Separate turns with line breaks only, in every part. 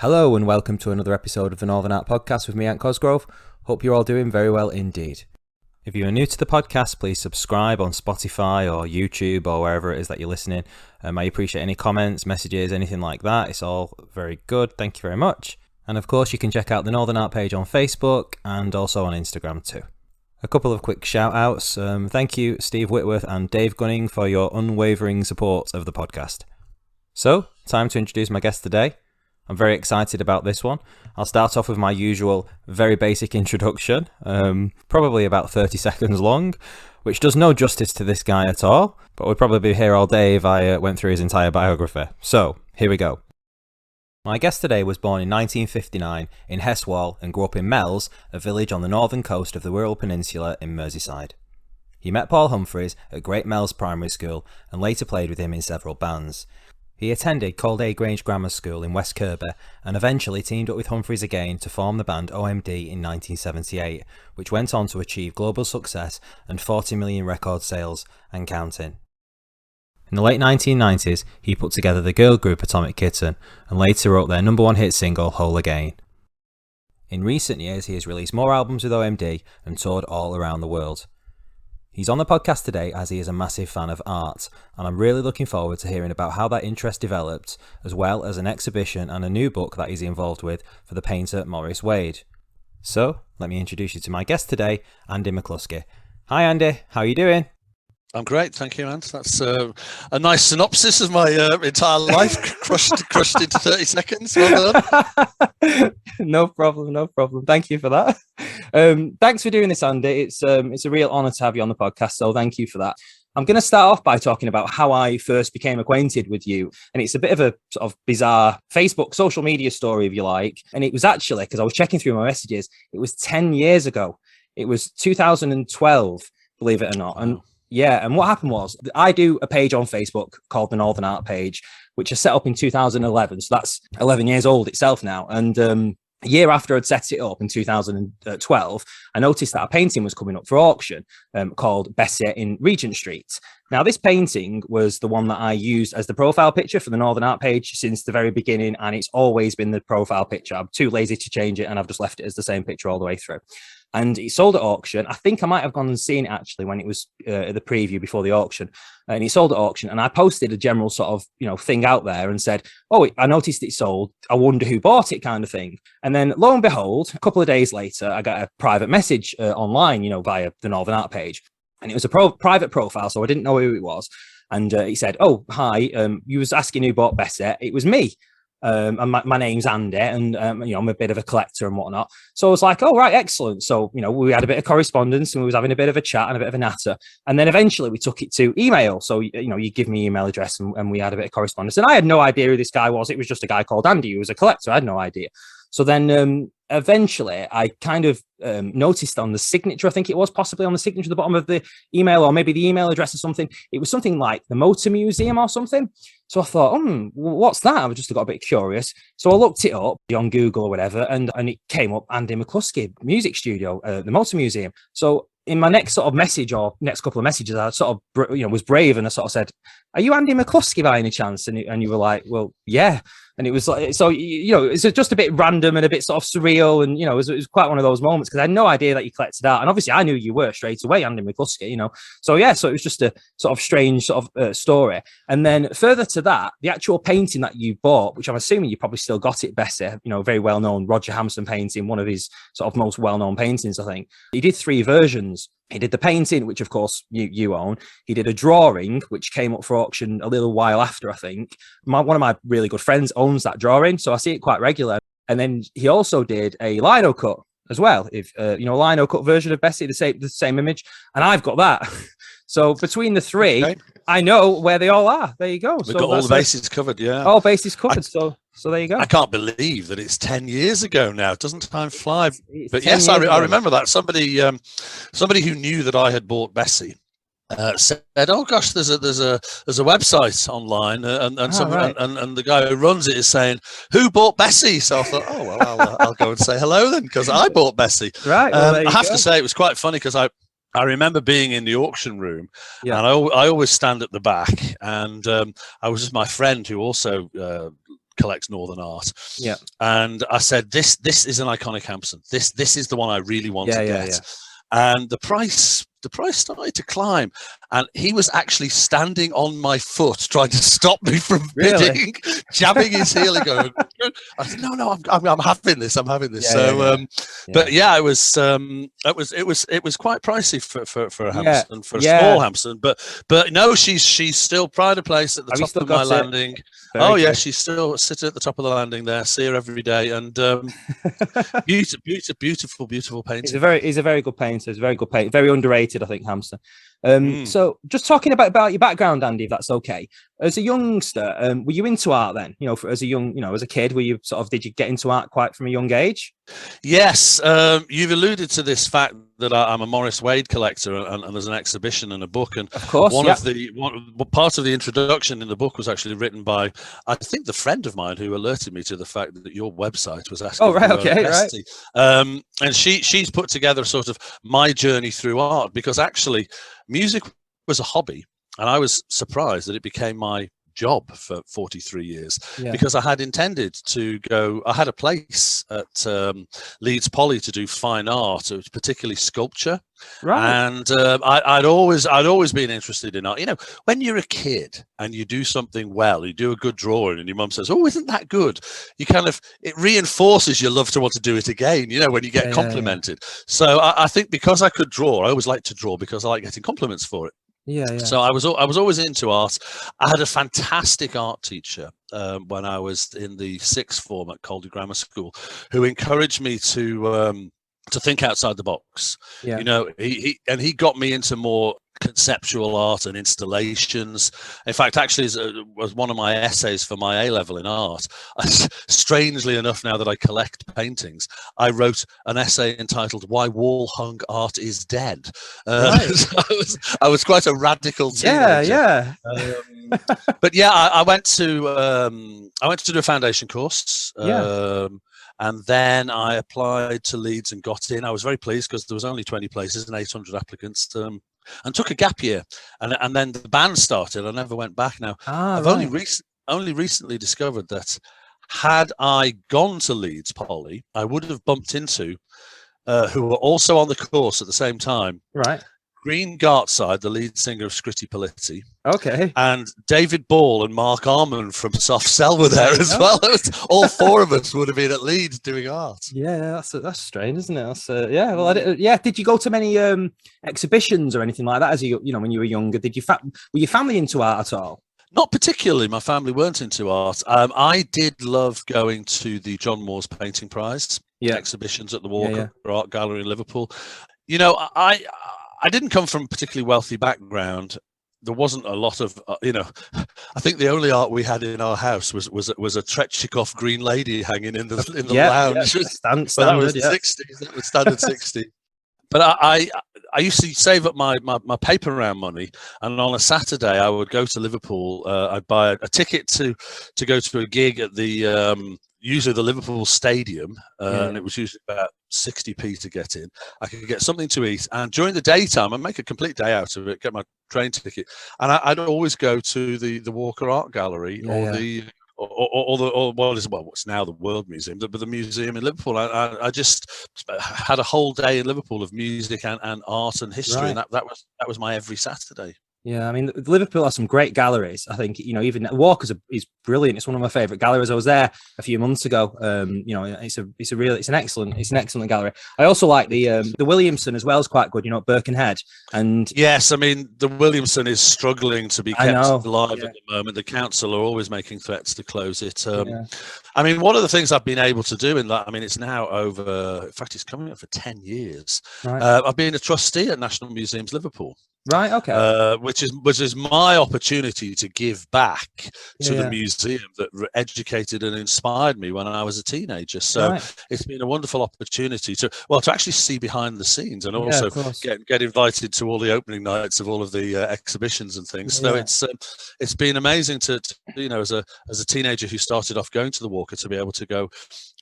Hello and welcome to another episode of the Northern Art Podcast with me, Ant Cosgrove. Hope you're all doing very well indeed. If you are new to the podcast, please subscribe on Spotify or YouTube or wherever it is that you're listening. I appreciate any comments, messages, anything like that. It's all very good. Thank you very much. And of course, you can check out the Northern Art page on Facebook and also on Instagram too. A couple of quick shout outs. Thank you, Steve Whitworth and Dave Gunning, for your unwavering support of the podcast. So, time to introduce my guest today. I'm very excited about this one. I'll start off with my usual very basic introduction, probably about 30 seconds long, which does no justice to this guy at all, but we'd probably be here all day if I went through his entire biography. So, here we go. My guest today was born in 1959 in Heswall and grew up in Mells, a village on the northern coast of the Wirral Peninsula in Merseyside. He met Paul Humphreys at Great Mells Primary School and later played with him in several bands. He attended Calday Grange Grammar School in West Kirby and eventually teamed up with Humphreys again to form the band OMD in 1978, which went on to achieve global success and 40 million record sales and counting. In the late 1990s, he put together the girl group Atomic Kitten and later wrote their number one hit single Whole Again. In recent years, he has released more albums with OMD and toured all around the world. He's on the podcast today as he is a massive fan of art, and I'm really looking forward to hearing about how that interest developed, as well as an exhibition and a new book that he's involved with for the painter Maurice Wade. So, let me introduce you to my guest today, Andy McCluskey. Hi Andy, how are you doing?
I'm great, thank you, Ant. That's a nice synopsis of my entire life, crushed into 30 seconds. Well done.
No problem. Thank you for that. Thanks for doing this, Andy. It's a real honour to have you on the podcast, so thank you for that. I'm going to start off by talking about how I first became acquainted with you, and it's a bit of a sort of bizarre Facebook social media story, if you like. And it was actually, because I was checking through my messages, it was 10 years ago. It was 2012, believe it or not. And yeah, and what happened was I do a page on Facebook called the Northern Art page, which I set up in 2011. So that's 11 years old itself now. And a year after I'd set it up in 2012, I noticed that a painting was coming up for auction called Bessie in Regent Street. Now, this painting was the one that I used as the profile picture for the Northern Art page since the very beginning, and it's always been the profile picture. I'm too lazy to change it, and I've just left it as the same picture all the way through. And it sold at auction. I think I might have gone and seen it actually when it was at the preview before the auction. And it sold at auction. And I posted a general sort of, thing out there and said, oh, I noticed it sold. I wonder who bought it, kind of thing. And then lo and behold, a couple of days later, I got a private message online, via the Northern Art page. And it was a private profile, so I didn't know who it was. And he said, oh, hi, you was asking who bought Bessie. It was me. And my name's Andy, and I'm a bit of a collector and whatnot. So I was like, oh, right, excellent. So, we had a bit of correspondence and we was having a bit of a chat and a bit of a natter. And then eventually we took it to email. So, you give me email address and we had a bit of correspondence. And I had no idea who this guy was. It was just a guy called Andy who was a collector. I had no idea. So then eventually I kind of noticed on the signature, I think it was possibly on the signature at the bottom of the email, or maybe the email address or something, it was something like the Motor Museum or something. So I thought, what's that? I just got a bit curious. So I looked it up on Google or whatever, and it came up Andy McCluskey Music Studio, the Motor Museum. So in my next sort of message or next couple of messages, I sort of, was brave, and I sort of said, are you Andy McCluskey by any chance? And you were like, well, yeah. And it was like, so, it's just a bit random and a bit sort of surreal. And, it was quite one of those moments because I had no idea that you collected art. And obviously I knew you were straight away, Andy McCluskey, So, yeah, so it was just a sort of strange sort of story. And then further to that, the actual painting that you bought, which I'm assuming you probably still got it, Bessie, very well-known Roger Hampson painting, one of his sort of most well-known paintings, I think. He did 3 versions. He did the painting, which of course you own. He did a drawing, which came up for auction a little while after, I think. One of my really good friends owns that drawing, so I see it quite regular. And then he also did a lino cut as well. If a lino cut version of Bessie, the same image, and I've got that. So between the 3, okay, I know where they all are. There you go.
We've got all the bases covered, yeah.
All bases covered. So there you go.
I can't believe that it's 10 years ago now. Doesn't time fly? But yes, I remember that. Somebody who knew that I had bought Bessie said, "Oh gosh, there's a website online, and the guy who runs it is saying, who bought Bessie?" So I thought, oh well, I'll go and say hello then, because I bought Bessie.
Right. Well,
I have to say it was quite funny because I remember being in the auction room, and I always stand at the back, and I was with my friend who also collects Northern art.
Yeah.
And I said, this is an iconic Hampson. This is the one I really want to get.
Yeah.
And the price started to climb, and he was actually standing on my foot trying to stop me from bidding, jabbing his heel and going, I said, no, I'm having this. But yeah, it was quite pricey for a Hampson, for a small Hampson, but no, she's still pride of place at the top of my landing. She's still sitting at the top of the landing there. See her every day, and beautiful painting.
He's a very good painter. He's a very good painter. Very underrated, I think, Hampson. So just talking about your background, Andy, if that's okay. As a youngster, were you into art then? As a kid, did you get into art quite from a young age?
Yes, you've alluded to this fact that I'm a Maurice Wade collector, and there's an exhibition and a book, and
of course,
part of the introduction in the book was actually written by, I think, the friend of mine who alerted me to the fact that your website was asking.
Oh, right, okay, right.
And she's put together sort of my journey through art, because actually music was a hobby, and I was surprised that it became my job for 43 years, because I had intended to go. I had a place at Leeds Poly to do fine art, particularly sculpture, and I'd always been interested in art. When you're a kid and you do something well, you do a good drawing, and your mum says, "Oh, isn't that good?" It reinforces your love to want to do it again. When you get complimented. So I think because I could draw, I always liked to draw because I like getting compliments for it.
Yeah.
So I was always into art. I had a fantastic art teacher when I was in the sixth form at Calder Grammar School, who encouraged me to think outside the box. He got me into more conceptual art and installations. In fact, actually, was one of my essays for my A-level in art. Strangely enough, now that I collect paintings, I wrote an essay entitled "Why Wall-Hung Art is Dead." So I was quite a radical teenager. But yeah, I went to do a foundation course. And then I applied to Leeds and got in. I was very pleased because there was only 20 places and 800 applicants. And took a gap year, and then the band started. I never went back. Now I've only recently discovered that had I gone to Leeds Poly, I would have bumped into who were also on the course at the same time.
Right.
Green Gartside, the lead singer of Scritti Politti.
Okay.
And David Ball and Mark Armand from Soft Cell were there as well. All four of us would have been at Leeds doing art.
Yeah, that's strange, isn't it? Did you go to many exhibitions or anything like that as when you were younger? Were your family into art at all?
Not particularly. My family weren't into art. I did love going to the John Moores Painting Prize exhibitions at the Walker Art Gallery in Liverpool. I didn't come from a particularly wealthy background. There wasn't a lot of, I think the only art we had in our house was a Trechikov Green Lady hanging in the lounge.
Standard,
that was the 60s. That was standard 60. But I used to save up my paper round money, and on a Saturday I would go to Liverpool. I'd buy a ticket to go to a gig at the usually the Liverpool Stadium, and it was usually about 60p to get in. I could get something to eat, and during the daytime I'd make a complete day out of it, get my train ticket, and I'd always go to the Walker Art Gallery or what's now the World Museum, but the museum in Liverpool. I just had a whole day in Liverpool of music and art and history, and that was my every Saturday.
Yeah, I mean, Liverpool has some great galleries. I think, even Walker's is brilliant. It's one of my favourite galleries. I was there a few months ago. It's an excellent gallery. I also like the Williamson as well. Is quite good. At Birkenhead. And
yes, I mean the Williamson is struggling to be kept alive at the moment. The council are always making threats to close it. I mean, one of the things I've been able to do in that, I mean, it's now over. In fact, it's coming up for 10 years.
Right.
I've been a trustee at National Museums Liverpool.
Right. Okay.
Which is my opportunity to give back to the museum that educated and inspired me when I was a teenager. So it's been a wonderful opportunity to actually see behind the scenes, and also get invited to all the opening nights of all of the exhibitions and things. So it's been amazing to as a teenager who started off going to the Walker to be able to go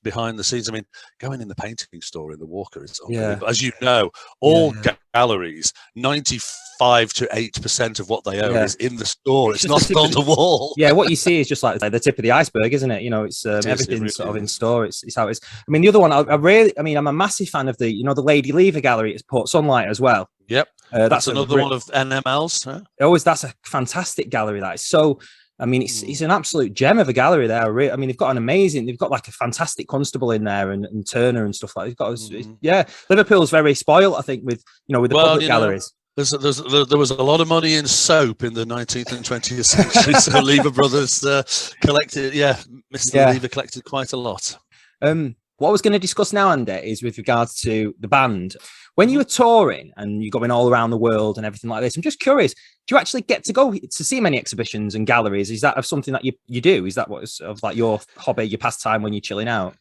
behind the scenes. I mean, going in the painting store in the Walker is unbelievable.
Yeah.
As you know, all galleries, 95 to 8% of what they own is in the store. It's not on the wall.
Yeah, what you see is just like the tip of the iceberg, isn't it? You know, it's everything's really sort of in store. It's how it's. I mean, the other one, I mean, I'm a massive fan of the the Lady Lever Gallery at Port Sunlight as well.
Yep, that's another one of NML's. Huh?
That's a fantastic gallery. That is so. I mean, it's an absolute gem of a gallery there. I mean, they've got like a fantastic Constable in there and Turner and stuff like that. Liverpool's very spoiled, I think, with the public galleries.
There was a lot of money in soap in the 19th and 20th century, so Lever Brothers collected, Mr. Lever collected quite a lot.
What I was going to discuss now, Andy, is with regards to the band. When you were touring and you're going all around the world and everything like this, I'm just curious, do you actually get to go to see many exhibitions and galleries? Is that something that you do? Is that what's of like your hobby, your pastime when you're chilling out?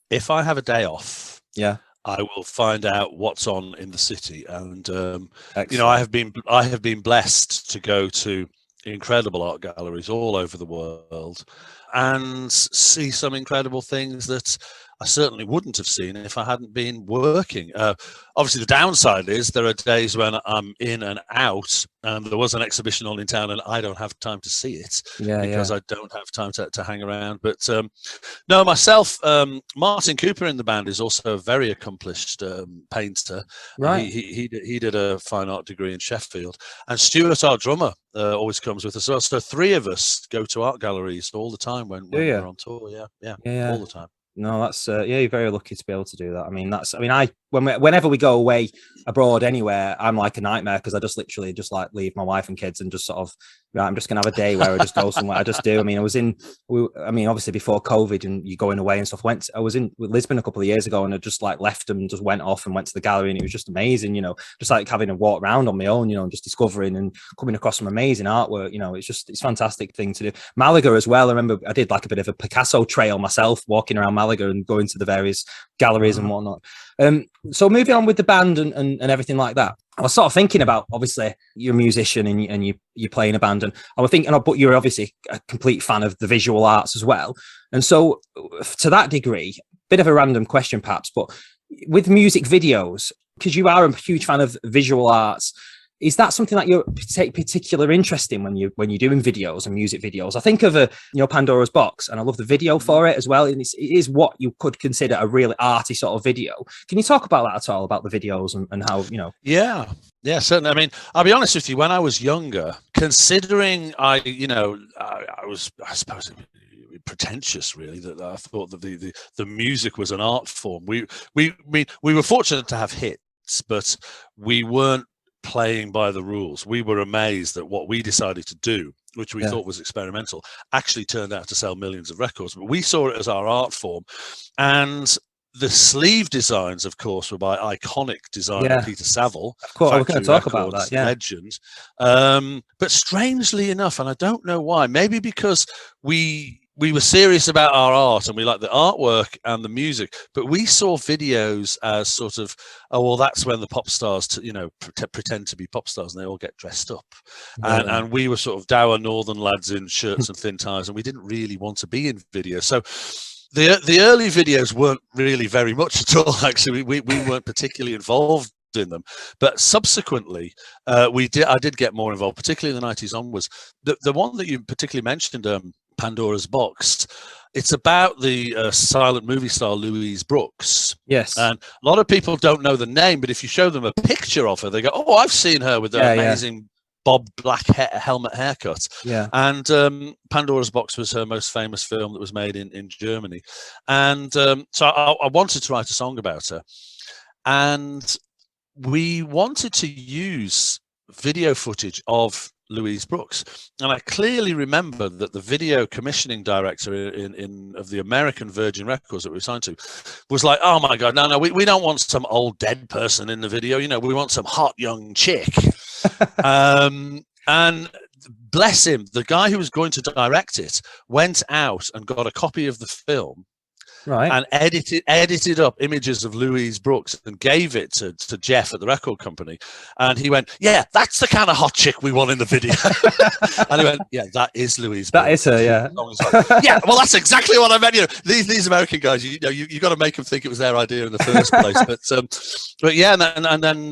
If I have a day off, I will find out what's on in the city. And, I have been blessed to go to incredible art galleries all over the world and see some incredible things that I certainly wouldn't have seen if I hadn't been working. Obviously, the downside is there are days when I'm in and out. There was an exhibition on in town, and I don't have time to see it because I don't have time to hang around. But no, myself, Martin Cooper in the band is also a very accomplished painter. Right. He did a fine art degree in Sheffield, and Stuart, our drummer, always comes with us as well. So three of us go to art galleries all the time when we're on tour. Yeah, all the time.
No, that's you're very lucky to be able to do that. I mean, whenever we go away abroad anywhere, I'm like a nightmare because I just literally just like leave my wife and kids and just sort of, right, I'm just gonna have a day where I just go somewhere. I just do. I mean, obviously before COVID and you going away and stuff. I was in Lisbon a couple of years ago and I just like left and just went off and went to the gallery and it was just amazing. Just like having a walk around on my own. And just discovering and coming across some amazing artwork. It's a fantastic thing to do. Malaga as well. I remember I did like a bit of a Picasso trail myself, walking around Malaga and going to the various galleries and whatnot. So moving on with the band and everything like that, I was sort of thinking about, obviously you're a musician and you play in a band, and I was thinking, but you're obviously a complete fan of the visual arts as well. And so to that degree, bit of a random question perhaps, but with music videos, because you are a huge fan of visual arts, is that something that you take particular interest in when you're doing videos and music videos? I think of Pandora's Box, and I love the video for it as well. And it is what you could consider a really arty sort of video. Can you talk about that at all, about the videos and how,
Yeah, certainly. I mean, I'll be honest with you, when I was younger, considering I suppose pretentious really, that I thought that the music was an art form. We were fortunate to have hits, but we weren't playing by the rules. We were amazed that what we decided to do, which we thought was experimental, actually turned out to sell millions of records. But we saw it as our art form. And the sleeve designs, of course, were by iconic designer Peter Saville.
Of course, we're going to talk about that. Yeah,
legend. But strangely enough, and I don't know why, maybe because we were serious about our art and we liked the artwork and the music, but we saw videos as sort of, that's when the pop stars, pretend to be pop stars and they all get dressed up. And we were sort of dour northern lads in shirts and thin ties, and we didn't really want to be in videos. So the early videos weren't really very much at all. Actually, we weren't particularly involved in them, but subsequently I did get more involved, particularly in the 90s onwards. The one that you particularly mentioned, Pandora's Box, it's about the silent movie star Louise Brooks.
Yes. And
a lot of people don't know the name, but if you show them a picture of her, they go, oh, I've seen her with the amazing bob black helmet haircut.
Yeah.
And Pandora's Box was her most famous film that was made in Germany. And so I wanted to write a song about her. And we wanted to use video footage of Louise Brooks, and I clearly remember that the video commissioning director of the American Virgin Records that we were signed to was like, oh my god, no, we don't want some old dead person in the video, we want some hot young chick. And bless him, the guy who was going to direct it went out and got a copy of the film
Right.
and edited up images of Louise Brooks and gave it to Jeff at the record company. And he went, yeah, that's the kind of hot chick we want in the video. And he went, yeah, that is Louise Brooks.
That is her, yeah.
Yeah, well, that's exactly what I meant. You know, these American guys, you got to make them think it was their idea in the first place. But yeah, and then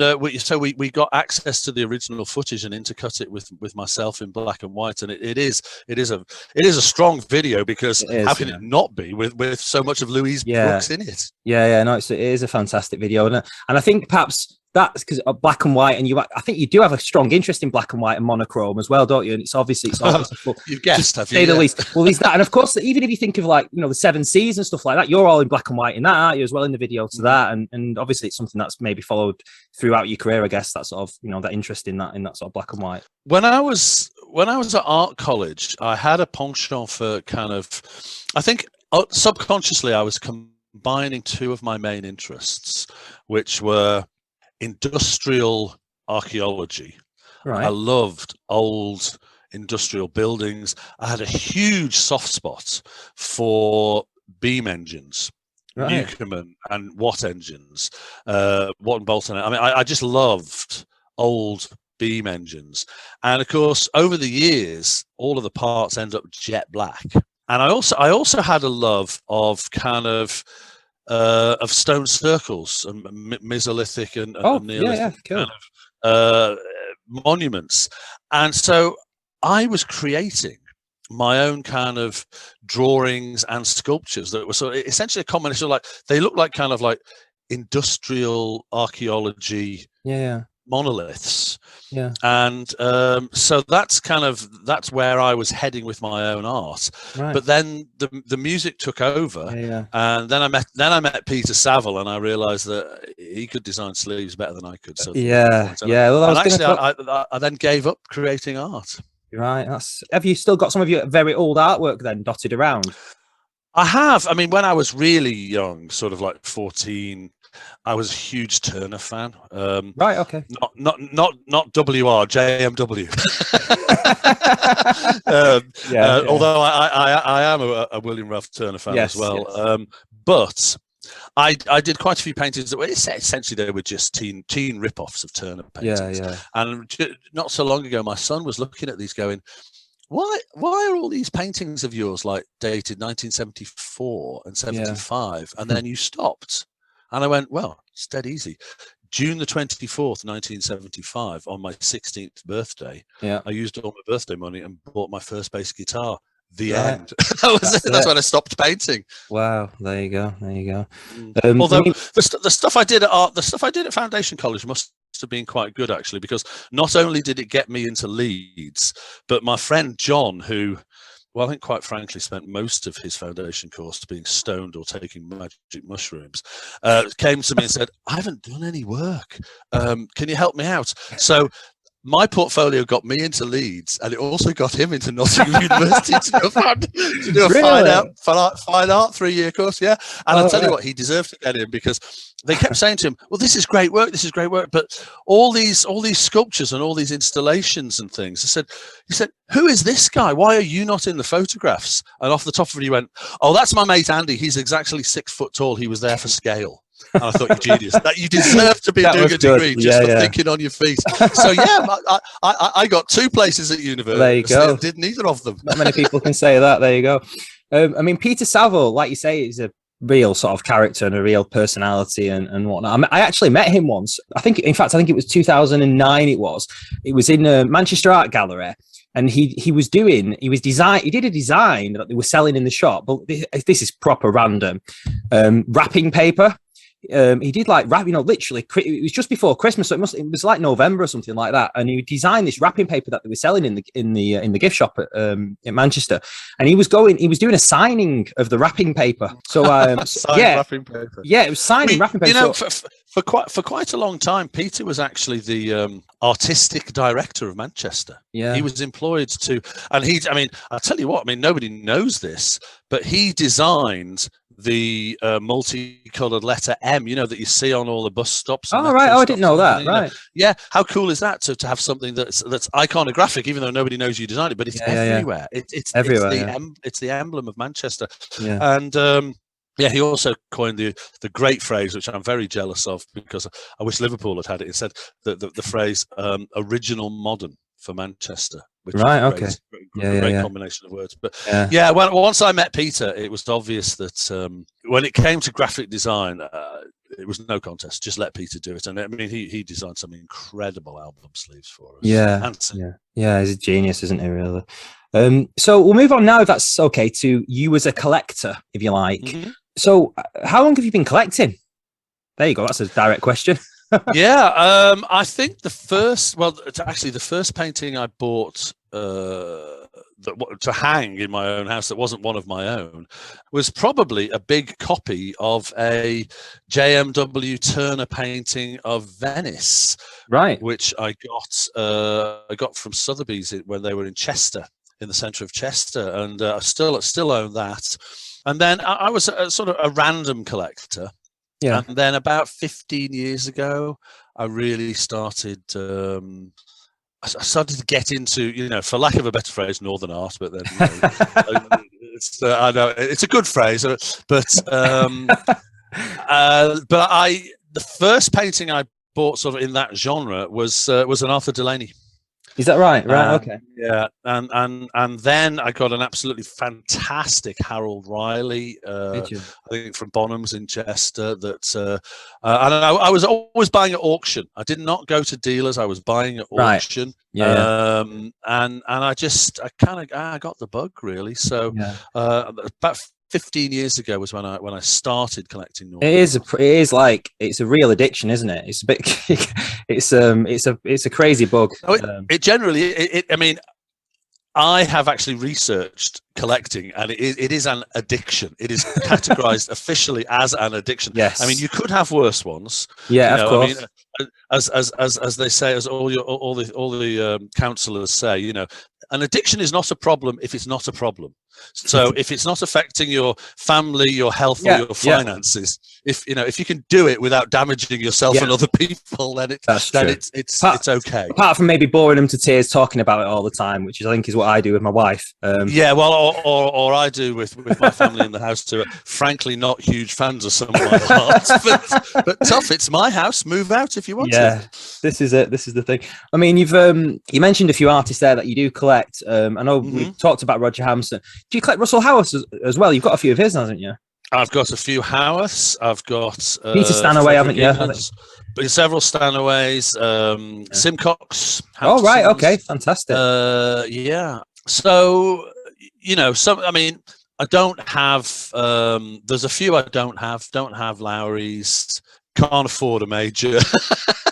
we got access to the original footage and intercut it with myself in black and white, and it is a strong video, because how can it not be with so much of Louise Brooks in it?
No, it is a fantastic video, and I think perhaps that's because of black and white, and I think you do have a strong interest in black and white and monochrome as well, don't you? And it's obviously
you've guessed, have you?
Say the least. Well, there's that, and of course, even if you think of like the 7 Seas and stuff like that, you're all in black and white in that, aren't you, as well, in the video to that, and obviously it's something that's maybe followed throughout your career, I guess. That sort of that interest in that sort of black and white.
When I was at art college, I had a penchant for kind of, I think subconsciously I was combining two of my main interests, which were industrial archaeology.
Right.
I loved old industrial buildings. I had a huge soft spot for beam engines, Newcomen and Watt engines, Watt and Bolt. I mean, I just loved old beam engines. And of course, over the years, all of the parts end up jet black. And I also had a love of kind of stone circles and Mesolithic and Neolithic kind of monuments. And so I was creating my own kind of drawings and sculptures that were sort of essentially a combination of, like, they look like kind of like industrial archaeology monoliths. And so that's where I was heading with my own art. But then the music took over, and then I met Peter Saville, and I realized that he could design sleeves better than I could. So well, I then gave up creating art.
Right. Have you still got some of your very old artwork then dotted around?
I have. I mean, when I was really young, sort of like 14, I was a huge Turner fan.
Right. Okay.
Not WR, JMW. Although I am a William Ralph Turner fan as well. Yes. But I did quite a few paintings that were essentially they were just teen rip-offs of Turner paintings. And not so long ago, my son was looking at these, going, Why are all these paintings of yours like dated 1974 and 75, and then you stopped? And I went, well, it's dead easy. June the 24th, 1975, on my 16th birthday, I used all my birthday money and bought my first bass guitar. The end. That's when I stopped painting.
Wow, there you go.
Although the stuff I did at Foundation College must have been quite good, actually, because not only did it get me into Leeds, but my friend John, who, well, I think quite frankly spent most of his foundation course being stoned or taking magic mushrooms, came to me and said, I haven't done any work. Can you help me out? So my portfolio got me into Leeds, and it also got him into Nottingham University to do a fine art 3-year course. Yeah. And I'll tell you what, he deserved to get in, because they kept saying to him, well, this is great work. But all these sculptures and all these installations and things, he said, who is this guy? Why are you not in the photographs? And off the top of it, he went, oh, that's my mate, Andy. He's exactly 6 foot tall. He was there for scale. And I thought, you genius, that you deserve to be doing a degree just for thinking on your feet. So I got 2 places at university.
There you go.
Did neither of them.
Not many people can say that. There you go. I mean, Peter Saville, like you say, is a real sort of character and a real personality and whatnot. I actually met him once. I think it was 2009. It was in a Manchester Art Gallery. And he did a design that they were selling in the shop, but this is proper random. Wrapping paper. He did like wrap, literally. It was just before Christmas, so it was like November or something like that. And he designed this wrapping paper that they were selling in the gift shop at Manchester. And he was doing a signing of the wrapping paper. So
wrapping paper.
Yeah, it was signing wrapping paper.
For quite a long time, Peter was actually the artistic director of Manchester. Yeah, he was employed to, and I'll tell you what. Nobody knows this, but he designed the multicolored letter M, that you see on all the bus stops.
Oh, right. Oh, I didn't know that. Right.
Yeah. How cool is that to have something that's iconographic, even though nobody knows you designed it, but it's everywhere. It's everywhere. It's the emblem of Manchester. Yeah. And Yeah, he also coined the great phrase, which I'm very jealous of because I wish Liverpool had it. It said the phrase "original modern" for Manchester, which was
Right.
a
Okay.
great combination of words. But
Yeah.
Once I met Peter, it was obvious that when it came to graphic design, it was no contest. Just let Peter do it. And I mean, he designed some incredible album sleeves for us.
Yeah. He's a genius, isn't he? Really. So we'll move on now, if that's okay, to you as a collector, if you like. Mm-hmm. So how long have you been collecting? There you go. That's a direct question.
I think the first painting I bought to hang in my own house that wasn't one of my own was probably a big copy of a JMW Turner painting of Venice,
right?
Which I got from Sotheby's when they were in Chester, in the centre of Chester, and I still own that. And then I was sort of a random collector.
Yeah.
And then about 15 years ago, I really started. I started to get into, for lack of a better phrase, northern art. But then, I know it's a good phrase, but the first painting I bought sort of in that genre was an Arthur Delaney.
Is that right? Right. Okay.
Yeah, and then I got an absolutely fantastic Harold Riley, I think from Bonham's in Chester. That and I was always buying at auction. I did not go to dealers. I was buying at auction.
Right. Yeah.
And I got the bug really. So about 15 years ago was when I started collecting Northern art.
It's a real addiction, isn't it? It's a bit it's a crazy bug.
I mean, I have actually researched collecting, and it is an addiction. It is categorized officially as an addiction.
Yes.
I mean, you could have worse ones.
Yeah, of course.
I mean, as they say, as all the counselors say, an addiction is not a problem if it's not a problem. So if it's not affecting your family, your health, or your finances, if you can do it without damaging yourself and other people, then it's okay.
Apart from maybe boring them to tears talking about it all the time, which I think is what I do with my wife.
Or I do with my family in the house too. Frankly, not huge fans of some of my art, but tough. It's my house. Move out if you want to.
Yeah, this is it. This is the thing. I mean, you mentioned a few artists there that you do collect. I know we talked about Roger Hampson. Do you collect Russell Howarth as well? You've got a few of his, haven't you?
I've got a few Howarths. I've got
Peter Stanaway, haven't you?
But several Stanaways, Simcox.
Oh, right. Okay. Fantastic.
Yeah. So, I mean, I don't have, there's a few I don't have Lowry's, can't afford a major,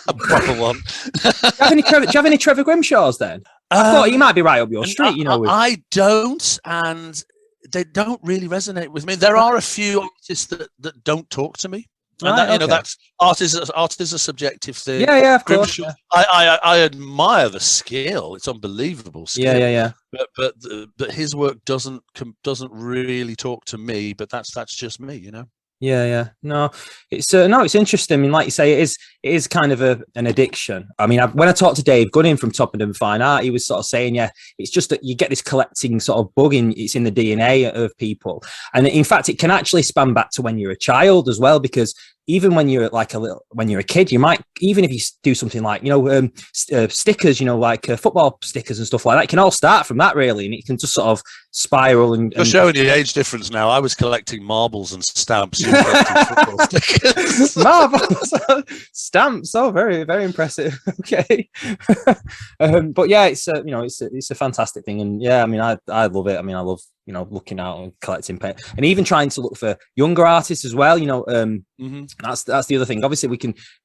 a proper one.
Do you have any Trevor Grimshaws then? I thought he might be right up your street,
I don't, and they don't really resonate with me. There are a few artists that don't talk to me. And that's art is a subjective thing.
Yeah, of course. Yeah.
I admire the skill; it's unbelievable skill.
Yeah.
But his work doesn't really talk to me. But that's just me,
Yeah. No, it's interesting. I mean, like you say, it is kind of an addiction. I mean, when I talked to Dave Gunning from Toppenden Fine Art, he was sort of saying, it's just that you get this collecting sort of bug it's in the DNA of people. And in fact, it can actually span back to when you're a child as well, because even when you're when you're a kid, you might, even if you do something like, stickers, like football stickers and stuff like that, it can all start from that really. And it can just sort of spiral.
You're showing the age difference now. I was collecting marbles and stamps. You were collecting football stickers.
Marbles, stamps. Oh, very, very impressive. Okay. But yeah, it's a fantastic thing. And yeah, I mean, I love it. I mean, I love, looking out and collecting paint, and even trying to look for younger artists as well. That's the other thing. Obviously,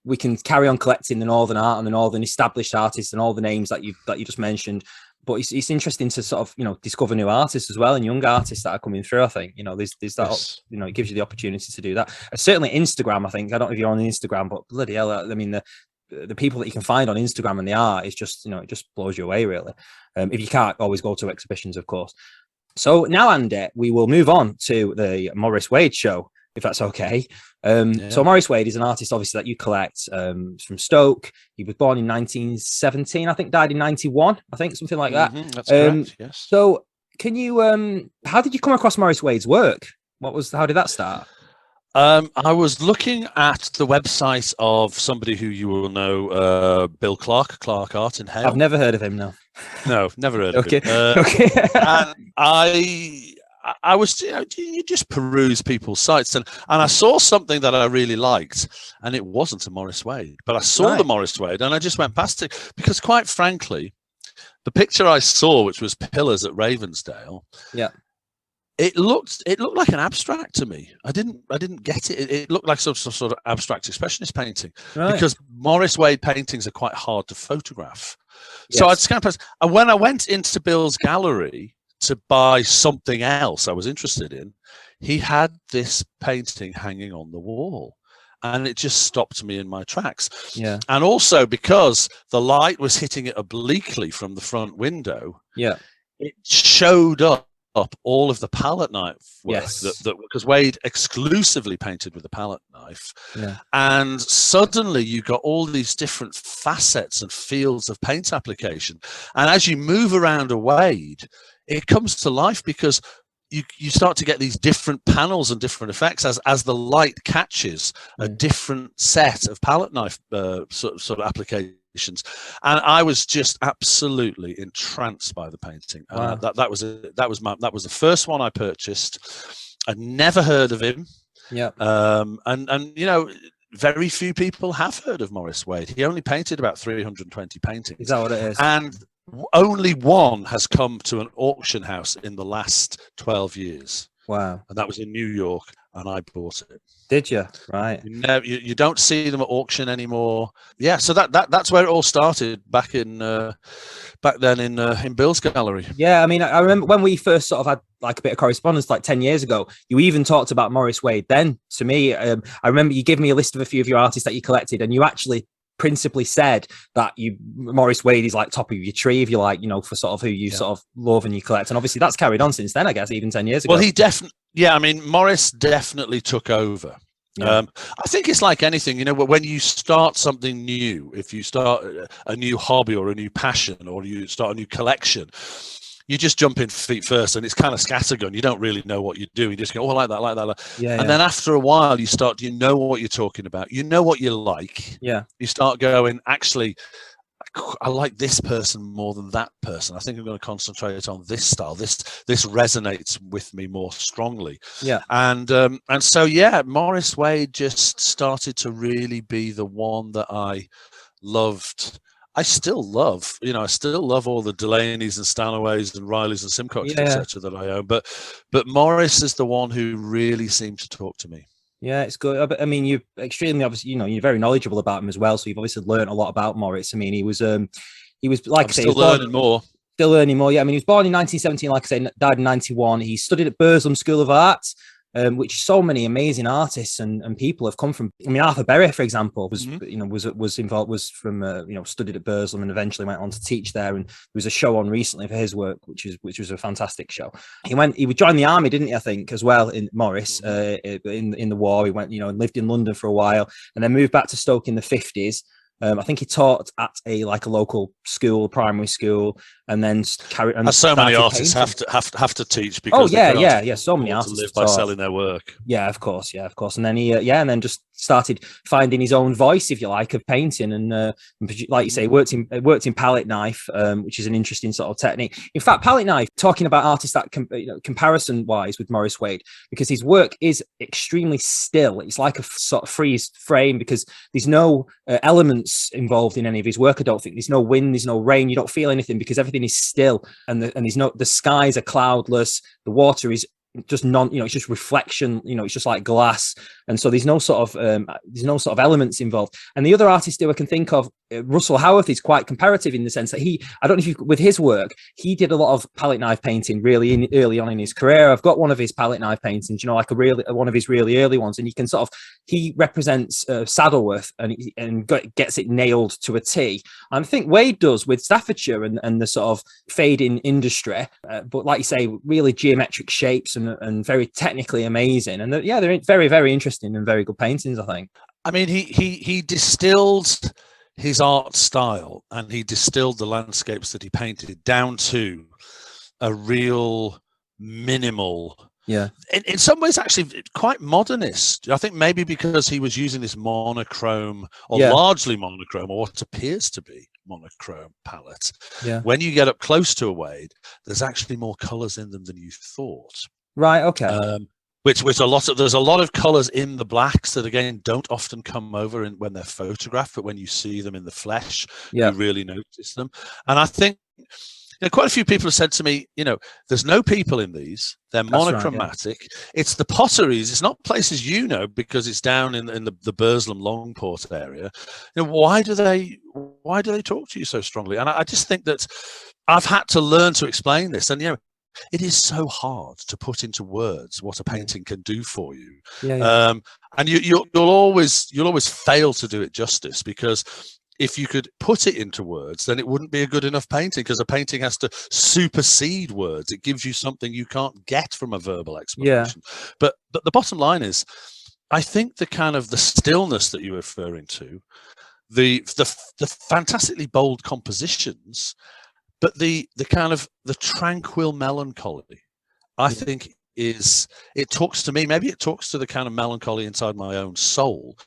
we can carry on collecting the Northern art and the Northern established artists and all the names that you just mentioned. But it's interesting to sort of discover new artists as well, and young artists that are coming through. I think there's that it gives you the opportunity to do that. Certainly Instagram. I think, I don't know if you're on Instagram, but bloody hell, I mean the people that you can find on Instagram and the art is just it just blows you away really. If you can't always go to exhibitions, of course. So now, Andy, we will move on to the Maurice Wade show, if that's okay. So Maurice Wade is an artist, obviously, that you collect from Stoke. He was born in 1917, I think, died in 91, I think, something like that.
That's correct, yes.
So can you, how did you come across Maurice Wade's work? How did that start?
I was looking at the website of somebody who you will know, Bill Clark Art in Hale.
I've never heard of him, no.
No, never heard of
Okay.
him.
Okay.
And I was, you just peruse people's sites, and I saw something that I really liked, and it wasn't a Maurice Wade, but I saw the Maurice Wade, and I just went past it because, quite frankly, the picture I saw, which was pillars at Ravensdale,
yeah,
it looked like an abstract to me. I didn't get it. It looked like some sort of abstract expressionist painting, because Maurice Wade paintings are quite hard to photograph. Yes. So I just kind of, and when I went into Bill's gallery to buy something else I was interested in, he had this painting hanging on the wall, and it just stopped me in my tracks.
Yeah.
And also because the light was hitting it obliquely from the front window,
yeah,
it showed up all of the palette knife work, because Wade exclusively painted with a palette knife.
Yeah.
And suddenly you got all these different facets and fields of paint application. And as you move around a Wade, it comes to life, because you start to get these different panels and different effects as the light catches a different set of palette knife sort of applications. And I was just absolutely entranced by the painting.
Wow.
That was the first one I purchased. I'd never heard of him.
Yeah.
And you know, very few people have heard of Maurice Wade. He only painted about 320 paintings.
Is that what it is?
And only one has come to an auction house in the last 12 years.
Wow.
And that was in New York, and I bought it.
Did you? Right.
You don't see them at auction anymore. Yeah, so that's where it all started back then in Bill's gallery.
Yeah, I mean, I remember when we first sort of had like a bit of correspondence like 10 years ago, you even talked about Maurice Wade then to me. I remember you gave me a list of a few of your artists that you collected, and you actually principally said that Maurice Wade is like top of your tree, if you like, you know, for sort of who you sort of love and you collect. And obviously that's carried on since then, I guess, even 10 years ago.
Well, he definitely, I mean, Maurice definitely took over. Yeah. I think it's like anything, you know, when you start something new, if you start a new hobby or a new passion, or you start a new collection, you just jump in feet first, and it's kind of scattergun. You don't really know what you do. You just go, oh, I like that, like that.
Yeah,
and then after a while, you know what you're talking about. You know what you like.
Yeah.
You start going, actually, I like this person more than that person. I think I'm going to concentrate on this style. This resonates with me more strongly.
Yeah.
And so, Maurice Wade just started to really be the one that I loved. I still love all the Delaney's and Stanways and Rileys and Simcox, etc. that I own. But Maurice is the one who really seemed to talk to me.
Yeah, it's good. I mean, you're extremely obviously, you know, you're very knowledgeable about him as well. So you've obviously learned a lot about Maurice. I mean, he was like I say,
still learning more.
Still learning more. Yeah, I mean, he was born in 1917, like I say, died in 91. He studied at Burslem School of Art, which so many amazing artists and people have come from. I mean, Arthur Berry, for example, was involved, was from studied at Burslem and eventually went on to teach there. And there was a show on recently for his work, which was a fantastic show. He would join the army, didn't he? I think as well in Maurice in the war. He went, and lived in London for a while, and then moved back to Stoke in the 50s. I think he taught at a local school, primary school, and then carried.
As so many artists have to teach because
so many artists
live by selling their work.
Yeah, of course, and then and then just started finding his own voice, if you like, of painting, and like you say, worked in palette knife, which is an interesting sort of technique. In fact, palette knife, talking about artists that comparison wise with Maurice Wade, because his work is extremely still. It's like a sort of freeze frame, because there's no elements involved in any of his work. I don't think there's no wind, there's no rain, you don't feel anything, because everything is still, and the skies are cloudless, the water is just it's just reflection, it's just like glass, and so there's no sort of elements involved. And the other artist who I can think of, Russell Howarth, is quite comparative in the sense that I don't know if with his work, he did a lot of palette knife painting really early on in his career. I've got one of his palette knife paintings, like one of his really early ones, and you can he represents Saddleworth and gets it nailed to a T. And I think Wade does with Staffordshire and the sort of fading industry, but like you say, really geometric shapes and very technically amazing. And they're very, very interesting and very good paintings, I think.
I mean, he distilled his art style, and he distilled the landscapes that he painted down to a real minimal
Yeah.
In some ways, actually, quite modernist. I think maybe because he was using this monochrome, or largely monochrome, or what appears to be monochrome palette.
Yeah.
When you get up close to a Wade, there's actually more colours in them than you thought.
Right. Okay.
Which there's a lot of colours in the blacks that again don't often come over when they're photographed, but when you see them in the flesh, you really notice them. And I think quite a few people have said to me, there's no people in these. They're monochromatic. Right, It's the potteries. It's not places because it's down in the Burslem Longport area. Why do they talk to you so strongly? And I just think that I've had to learn to explain this. And it is so hard to put into words what a painting can do for you. And you'll always fail to do it justice, because if you could put it into words, then it wouldn't be a good enough painting, because a painting has to supersede words. It gives you something you can't get from a verbal explanation. But the bottom line is, I think the stillness that you're referring to, the fantastically bold compositions, but the tranquil melancholy, I think it talks to me. Maybe it talks to the kind of melancholy inside my own soul,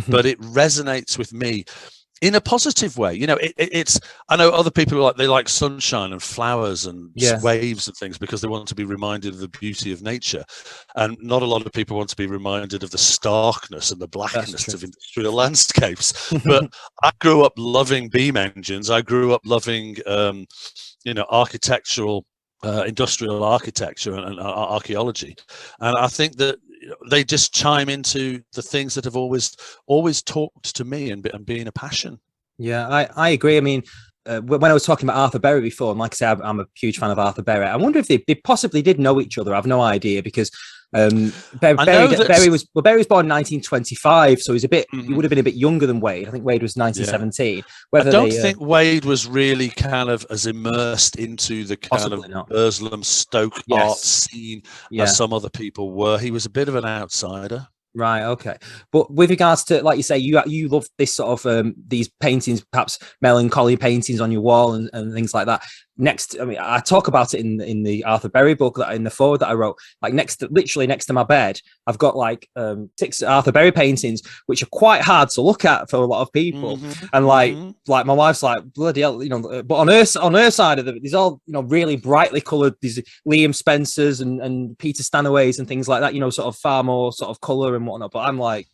but it resonates with me in a positive way. I know other people they like sunshine and flowers and waves and things because they want to be reminded of the beauty of nature, and not a lot of people want to be reminded of the starkness and the blackness of industrial landscapes. But I grew up loving beam engines. I grew up loving architectural industrial architecture and archaeology, and I think that they just chime into the things that have always talked to me and been a passion.
Yeah, I agree. I mean, when I was talking about Arthur Berry before, and like I said, I'm a huge fan of Arthur Berry. I wonder if they possibly did know each other. I have no idea, because Berry was born in 1925, so he's he would have been a bit younger than Wade. I think Wade was 1917.
I don't think Wade was really kind of as immersed into the kind of Burslem Stoke art scene as some other people were. He was a bit of an outsider.
Right. Okay. But with regards to, like you say, you love this sort of these paintings, perhaps melancholy paintings on your wall and things like that. I talk about it in the Arthur Berry book, that in the foreword that I wrote. Like literally next to my bed, I've got like 6 Arthur Berry paintings, which are quite hard to look at for a lot of people. And like my wife's like, bloody hell, But on her side of it, there's all really brightly coloured. These Liam Spencers and Peter Stanaways and things like that. Sort of far more sort of colour and whatnot. But I'm like,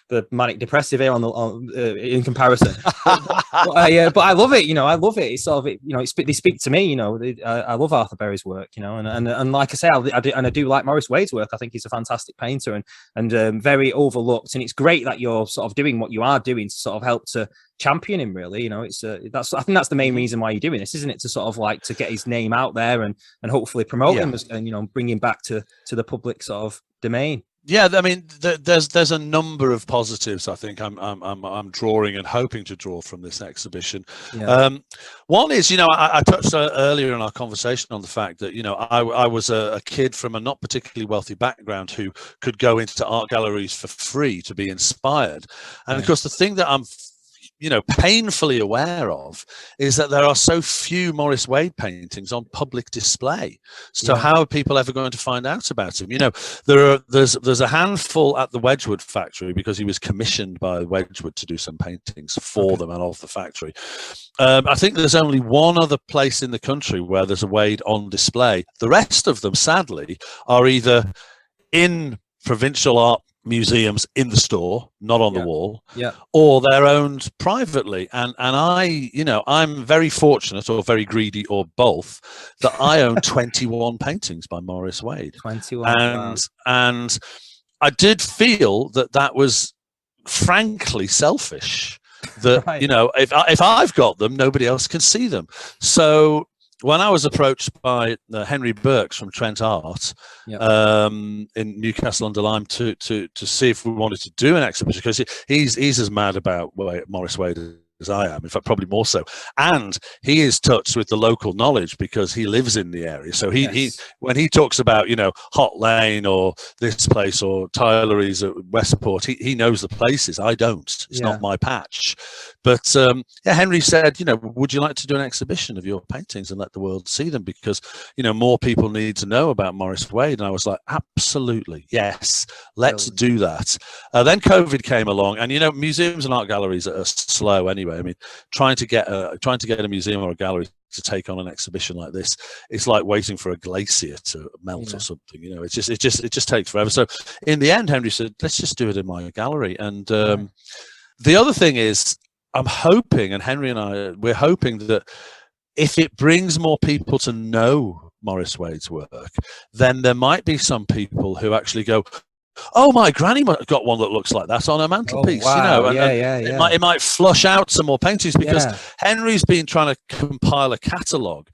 the manic depressive here in comparison. but I love it. I love it. It's sort of they speak to me. I love Arthur Berry's work. And like I say, I do like Maurice Wade's work. I think he's a fantastic painter and very overlooked. And it's great that you're sort of doing what you are doing to sort of help to champion him. Really, I think that's the main reason why you're doing this, isn't it? To sort of like to get his name out there and hopefully promote him and bring him back to the public sort of domain.
Yeah, I mean, there's a number of positives I think I'm drawing and hoping to draw from this exhibition. One is, I touched earlier in our conversation on the fact that, I was a kid from a not particularly wealthy background who could go into art galleries for free to be inspired. And of course, the thing that I'm painfully aware of is that there are so few Maurice Wade paintings on public display. So how are people ever going to find out about him? There's a handful at the Wedgwood factory, because he was commissioned by Wedgwood to do some paintings for them and of the factory. I think there's only one other place in the country where there's a Wade on display. The rest of them, sadly, are either in provincial art museums in the store, not on the wall, or they're owned privately. And I'm very fortunate, or very greedy, or both, that I own 21 paintings by Maurice Wade.
21.
And I did feel that was frankly selfish. That if I've got them, nobody else can see them. So when I was approached by Henry Burks from Trent Art in Newcastle under Lyme to see if we wanted to do an exhibition, because he's as mad about Maurice Wade as I am, in fact probably more so, and he is touched with the local knowledge because he lives in the area. So he when he talks about Hot Lane or this place or Tyleries at Westport, he knows the places. I don't. It's not my patch. But yeah, Henry said, would you like to do an exhibition of your paintings and let the world see them? Because, more people need to know about Maurice Wade. And I was like, absolutely, yes, let's do that. Then COVID came along, and, museums and art galleries are slow anyway. I mean, trying to get a museum or a gallery to take on an exhibition like this, it's like waiting for a glacier to melt or something. It just takes forever. So in the end, Henry said, let's just do it in my gallery. And the other thing is, I'm hoping, and Henry and we're hoping that if it brings more people to know Maurice Wade's work, then there might be some people who actually go, oh, my granny got one that looks like that on her mantelpiece.
Oh, wow.
And it might flush out some more paintings, because Henry's been trying to compile a catalogue,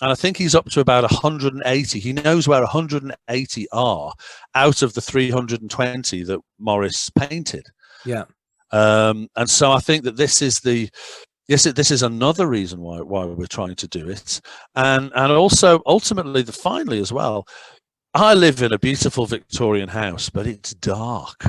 and I think he's up to about 180. He knows where 180 are out of the 320 that Maurice painted.
Yeah.
And so I think that this is another reason why we're trying to do it, and also ultimately, finally as well, I live in a beautiful Victorian house, but it's dark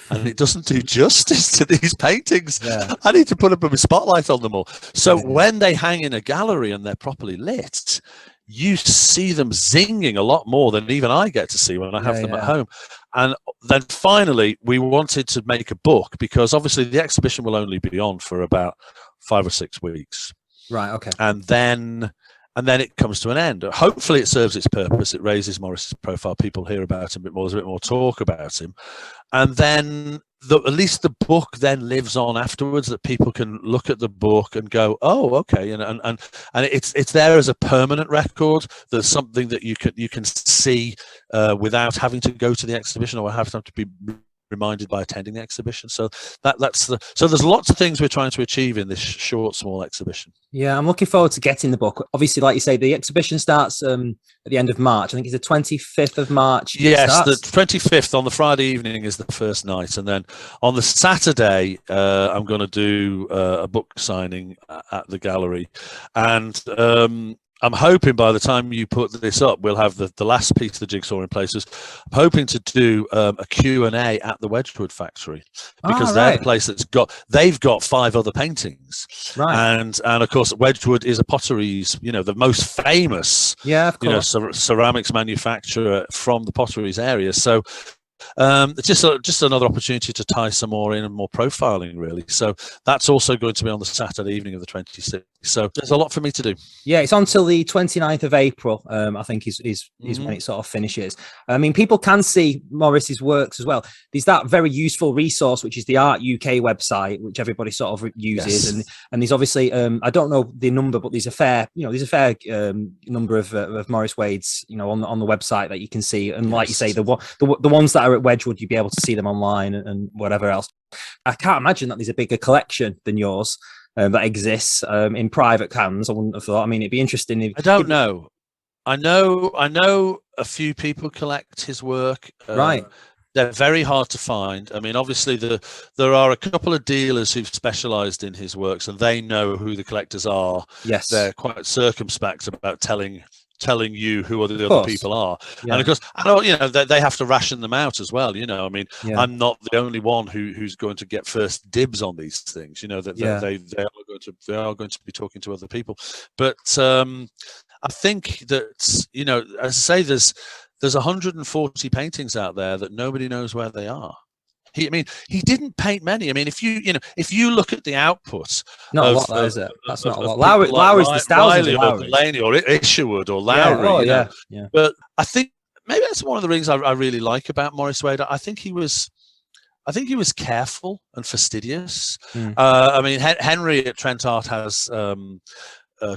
and it doesn't do justice to these paintings. I need to put up a spotlight on them all. So when they hang in a gallery and they're properly lit, you see them zinging a lot more than even I get to see when I have them at home. And then finally, we wanted to make a book, because obviously the exhibition will only be on for about 5 or 6 weeks.
Right. Okay.
And then it comes to an end. Hopefully it serves its purpose. It raises Maurice's profile. People hear about him a bit more. There's a bit more talk about him. And then at least the book then lives on afterwards, that people can look at the book and go, oh, okay. And it's there as a permanent record. There's something that you can see without having to go to the exhibition or have to be reminded by attending the exhibition. So so there's lots of things we're trying to achieve in this short, small exhibition.
Yeah, I'm looking forward to getting the book. Obviously, like you say, the exhibition starts at the end of March. I think it's the 25th of March.
Yes, the 25th, on the Friday evening, is the first night. And then on the Saturday, I'm going to do a book signing at the gallery. And I'm hoping by the time you put this up, we'll have the last piece of the jigsaw in place. I'm hoping to do a Q&A at the Wedgwood factory, because they're the place they've got 5 other paintings. Right. And of course, Wedgwood is a potteries, the most famous, ceramics manufacturer from the potteries area. So just another opportunity to tie some more in and more profiling, really. So that's also going to be on the Saturday evening of the 26th. So there's a lot for me to do. Yeah,
it's until the 29th of April, I think is when it sort of finishes. I mean, people can see Maurice's works as well. There's that very useful resource, which is the Art UK website, which everybody sort of uses. Yes. And there's obviously, I don't know the number, but there's a fair number of Maurice Wade's, on the website that you can see. And like you say, the ones that are at Wedgwood, you'd be able to see them online and whatever else. I can't imagine that there's a bigger collection than yours that exists in private hands. I wouldn't have thought. I mean, it'd be interesting.
I don't know. I know a few people collect his work.
Right.
They're very hard to find. I mean, obviously there are a couple of dealers who've specialised in his works, and they know who the collectors are.
Yes.
They're quite circumspect about telling you who the other people are.
Yeah.
And of course, I know, they have to ration them out as well. I mean, I'm not the only one who's going to get first dibs on these things. They are going to be talking to other people. But I think that, as I say, there's 140 paintings out there that nobody knows where they are. He didn't paint many. I mean, if you look at the output,
not a lot, is it? That's not a lot. Lowry's the thousands
or Delaney or Isherwood or Lowry.
Yeah.
But I think maybe that's one of the things I really like about Maurice Wade. I think he was careful and fastidious. I mean, Henry at Trent Art has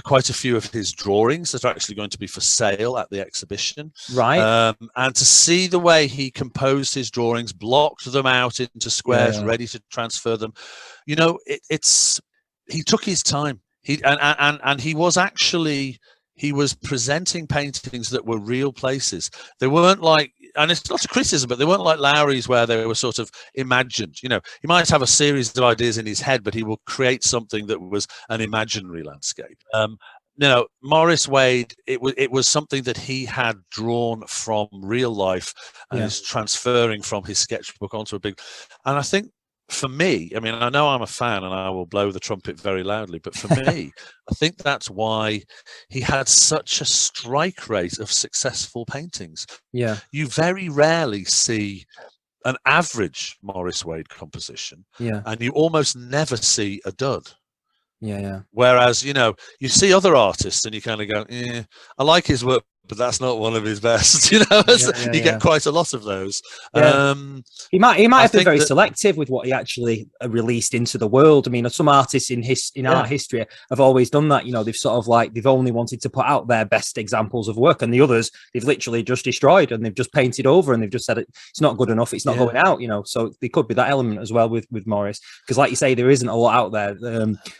quite a few of his drawings that are actually going to be for sale at the exhibition.
Right.
And to see the way he composed his drawings, blocked them out into squares, ready to transfer them, he took his time. He was presenting paintings that were real places. They weren't like, and it's not a criticism, but they weren't like Lowry's where they were sort of imagined. He might have a series of ideas in his head, but he will create something that was an imaginary landscape. Maurice Wade, it was something that he had drawn from real life and is transferring from his sketchbook onto a big. And I think for me, I mean, I know I'm a fan and I will blow the trumpet very loudly, but for me, I think that's why he had such a strike rate of successful paintings.
Yeah.
You very rarely see an average Maurice Wade composition, and you almost never see a dud. Whereas, you know, you see other artists and you kind of go, I like his work, but that's not one of his best. You know, you get quite a lot of those.
He might have been very selective with what he actually released into the world. I mean, some artists in art history have always done that. You know, they've sort of like, they've only wanted to put out their best examples of work, and the others they've literally just destroyed and they've just painted over and they've just said it's not good enough, it's not going out. You know, so there could be that element as well with Maurice, because like you say, there isn't a lot out there.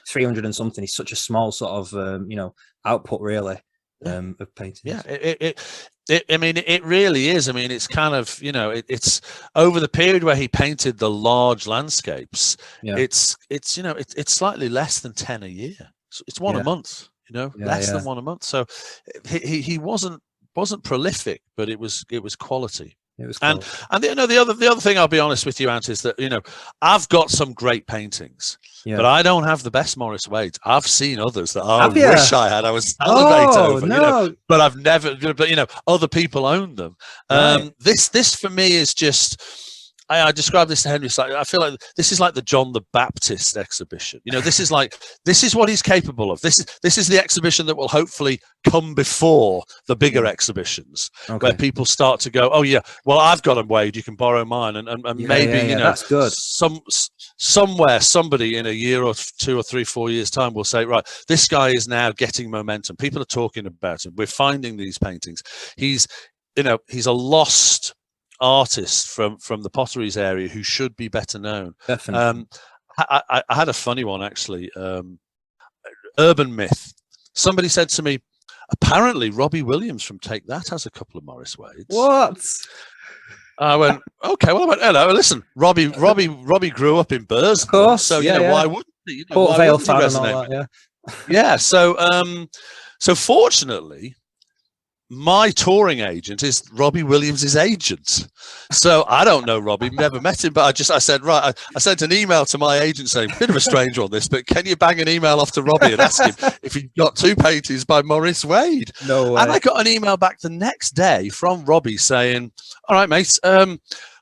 300 and something is such a small sort of you know, output really. Of paintings.
I mean, it really is. I mean, it's kind of, you know, it's over the period where he painted the large landscapes. It's you know, it's slightly less than 10 a year. So it's one a month. You know, less than one a month. So he wasn't prolific, but it was quality. And you know, the other thing, I'll be honest with you, Ant, is that, you know, I've got some great paintings, but I don't have the best Maurice Wades. I've seen others that I wish I had. I was salivate over, you know, but I've never. But you know, other people own them. This for me is just. I described this to Henry. I feel like this is like the John the Baptist exhibition. You know, this is what he's capable of. This is the exhibition that will hopefully come before the bigger exhibitions, where people start to go, oh yeah, well, I've got a Wade, you can borrow mine, and maybe you know,
that's good.
Somewhere somebody in a year or 2 or 3, 4 years time will say, right, this guy is now getting momentum. People are talking about him. We're finding these paintings. He's a lost artist from the Potteries area who should be better known.
Definitely.
I had a funny one actually. Urban myth. Somebody said to me, apparently Robbie Williams from Take That has a couple of Maurice Wades.
What?
I went, okay. Well, I went, hello. Listen, Robbie grew up in Burrs,
of course.
So you know, why wouldn't he? You know,
Port Vale fan and all that,
So fortunately, my touring agent is Robbie Williams's agent. So I don't know Robbie, never met him, but I said, right, I sent an email to my agent saying, bit of a stranger on this, but can you bang an email off to Robbie and ask him if he's got 2 paintings by Maurice Wade?
No way.
And I got an email back the next day from Robbie saying, all right, mate,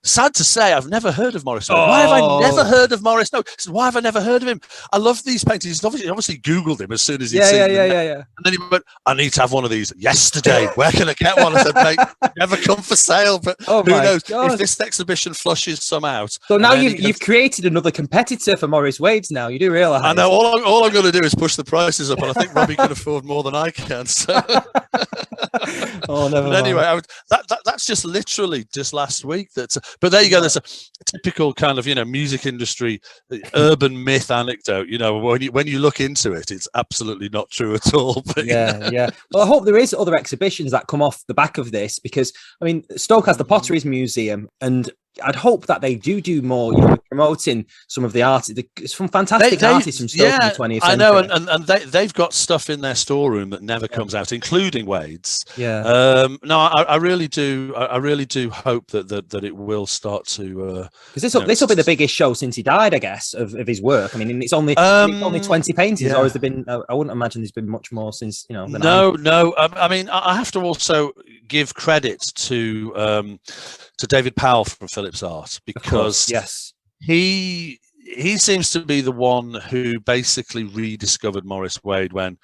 sad to say, I've never heard of Maurice Wade. Why have I never heard of Maurice? No, why have I never heard of him? I love these paintings. He obviously Googled him as soon as he'd seen them. And then he went, I need to have one of these yesterday. Where can I get one? I said, mate, never come for sale. But who knows? God. If this exhibition flushes some out.
So now you've created another competitor for Maurice Wade's now. You do realise.
I know. All I'm going to do is push the prices up, and I think Robbie can afford more than I can. So.
Never mind.
Anyway, that's just literally just last week. But there you go. There's a typical kind of, you know, music industry urban myth anecdote. You know, when you look into it, it's absolutely not true at all. But,
Well, I hope there is other exhibitions that come off the back of this, because I mean, Stoke has the Potteries Museum, and I'd hope that they do more, you know, promoting some of the art. It's from fantastic artists from Stoke in the 20th century.
I know, and they've got stuff in their storeroom that never comes out, including Wade's. No, I really do. I really do hope that it will start to.
Because this will be the biggest show since he died, I guess, of his work. I mean, it's only 20 paintings, or has there been? I wouldn't imagine there's been much more since, you know.
No. I mean, I have to also give credit to David Powell from Phillips Art, because he seems to be the one who basically rediscovered Maurice Wade when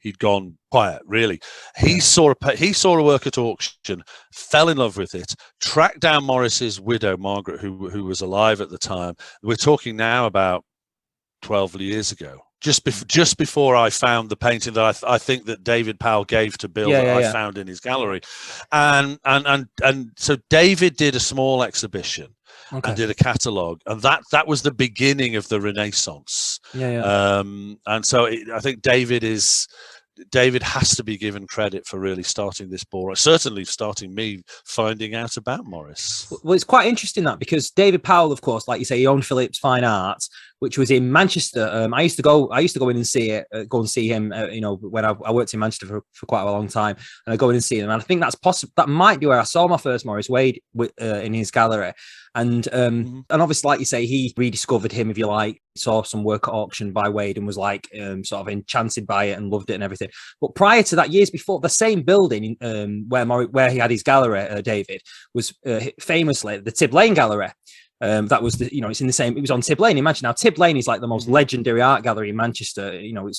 he'd gone quiet. Really, he saw a work at auction, fell in love with it, tracked down Maurice's widow Margaret, who was alive at the time. We're talking now about 12 years ago. Just before I found the painting that I think that David Powell gave to Bill, I found in his gallery, and so David did a small exhibition and did a catalogue, and that was the beginning of the Renaissance. And so I think David has to be given credit for really starting this ball, certainly starting me finding out about Maurice.
Well, it's quite interesting that, because David Powell, of course, like you say, he owned Phillips Fine Arts, which was in Manchester. I used to go in and see it, go and see him. You know, when I worked in Manchester for quite a long time, and I go in and see him. And I think that's possible. That might be where I saw my first Maurice Wade in his gallery. And obviously, like you say, he rediscovered him, if you like, saw some work at auction by Wade and was like sort of enchanted by it and loved it and everything. But prior to that, years before, the same building where he had his gallery, David, was famously the Tib Lane Gallery. That was it's in the same. It was on Tib Lane. Imagine now, Tib Lane is like the most legendary art gallery in Manchester. You know,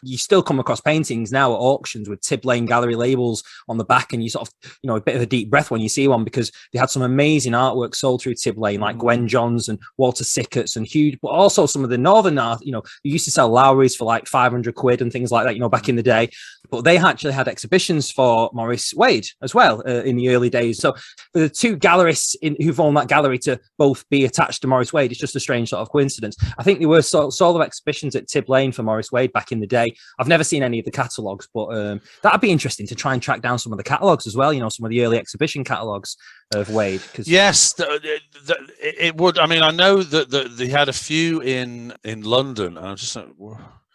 you still come across paintings now at auctions with Tib Lane Gallery labels on the back, and you sort of, a bit of a deep breath when you see one, because they had some amazing artwork sold through Tib Lane, like Gwen Johns and Walter Sickert's and huge, but also some of the northern art. You used to sell Lowry's for like 500 quid and things like that. Back in the day, but they actually had exhibitions for Maurice Wade as well in the early days. So for the two gallerists who've owned that gallery to both be attached to Maurice Wade, it's just a strange sort of coincidence. I think there were solo exhibitions at Tib Lane for Maurice Wade back in the day. I've never seen any of the catalogues, but that'd be interesting to try and track down some of the catalogues as well. Some of the early exhibition catalogues of Wade.
Yes, it would. I mean, I know that they had a few in London. And I'm just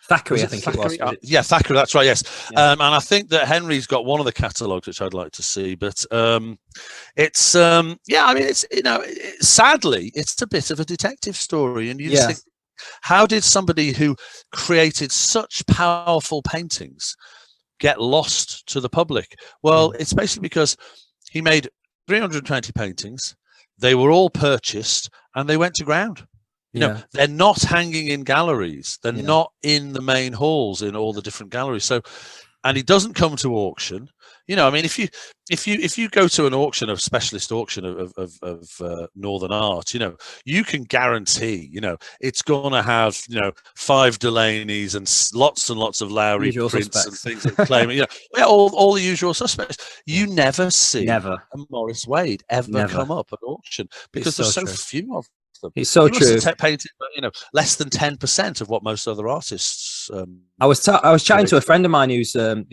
Thackeray, I think Thackeray?
It was. Yeah, Thackeray, that's right, yes. Yeah. And I think that Henry's got one of the catalogues, which I'd like to see. But it's, sadly, it's a bit of a detective story. And you just think, how did somebody who created such powerful paintings get lost to the public? Well, it's basically because he made 320 paintings. They were all purchased and they went to ground. They're not hanging in galleries. They're not in the main halls in all the different galleries. So, and he doesn't come to auction. I mean, if you go to an auction, a specialist auction of Northern art, you can guarantee, it's going to have, 5 Delaney's and lots of Lowry prints and things that claim, all the usual suspects. You never see a Maurice Wade ever come up at auction because there's so few of them.
It's so true.
Painted, less than 10% of what most other artists.
I was chatting to a friend of mine who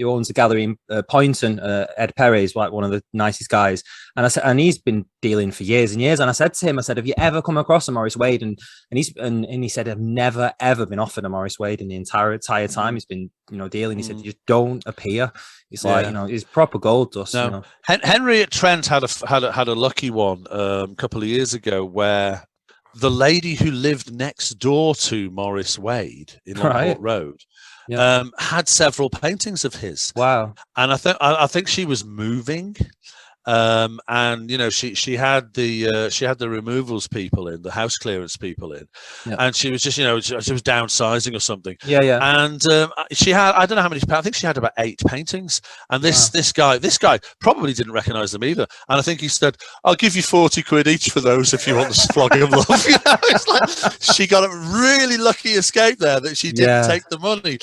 owns a gallery in Poynton. Ed Perry is like one of the nicest guys, and I said, and he's been dealing for years and years. And I said to him, have you ever come across a Maurice Wade? And he said, I've never ever been offered a Maurice Wade in the entire time he's been dealing. He said, you just don't appear. It's like he's proper gold dust.
No. Henry at Trent had a lucky one a couple of years ago where the lady who lived next door to Maurice Wade in Longport Road had several paintings of his.
Wow!
And I think she was moving, and she had the removals people in, the house clearance people in, and she was just she was downsizing or something. And she had, I don't know how many, I think she had about 8 paintings. And this guy probably didn't recognize them either. And I think he said, "I'll give you 40 quid each for those if you want the flogging of love." It's like she got a really lucky escape there that she didn't take the money.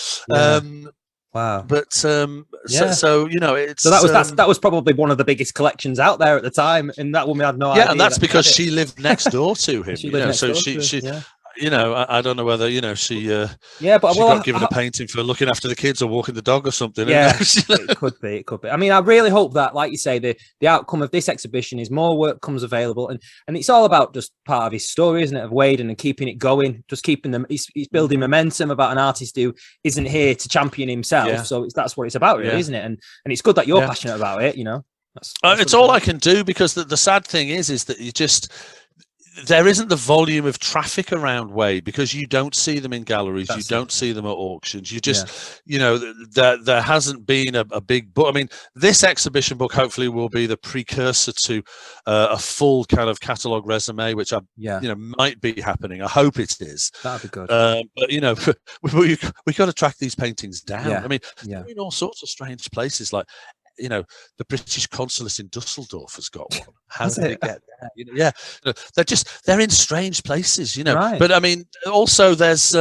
Wow!
But so it's
so that was probably one of the biggest collections out there at the time, and that woman had no idea.
Yeah, and that's because she lived next door to him. I don't know whether she got given a painting for looking after the kids or walking the dog or something.
Yeah, it could be. I mean, I really hope that, like you say, the outcome of this exhibition is more work comes available, and it's all about just part of his story, isn't it, of Wade, and keeping it going, just keeping them. He's building momentum about an artist who isn't here to champion himself. Yeah. So that's what it's about, really, isn't it? And it's good that you're passionate about it. That's
it's all I can do, because the sad thing is that there isn't the volume of traffic around Wade, because you don't see them in galleries, you don't see them at auctions. You just, there hasn't been a big book. I mean, this exhibition book hopefully will be the precursor to a full kind of catalogue resume, which might be happening. I hope it is.
That'd be good.
But we got to track these paintings down. I mean, they're in all sorts of strange places, like, the British consulate in Dusseldorf has got one. How did it get there? They're in strange places, Right. But I mean, also there's